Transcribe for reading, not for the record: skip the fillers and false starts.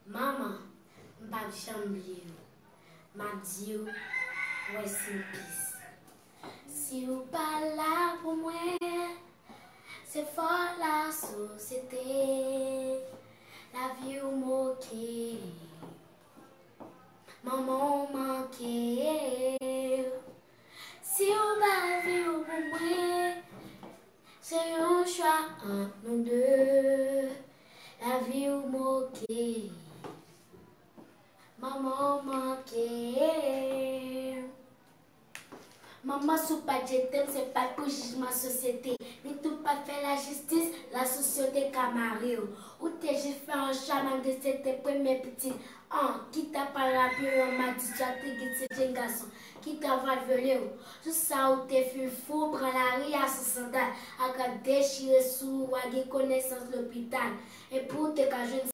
Maman, m'pas jamais m'a dit rest in peace. Si vous pas là pour moi, c'est fort la société, la vie ou moquée, maman manqué. Si vous pas vivre pour moi, c'est un choix entre nous deux, la vie ou moquée. Maman manqué. Maman sous pas de thème, c'est pas pour jugement société. Ni tout pas fait la justice, la société camarade. Ou t'es j'ai fait un chaman de cette première petite. Qui t'a pas rappelé, on m'a dit, tu as t'es jeune garçon. Qui t'a violé. Tout ça où t'es fait fou, prend la rue à ce sandal. A déchiré sous, ou a des connaissances l'hôpital. Et pour te cacher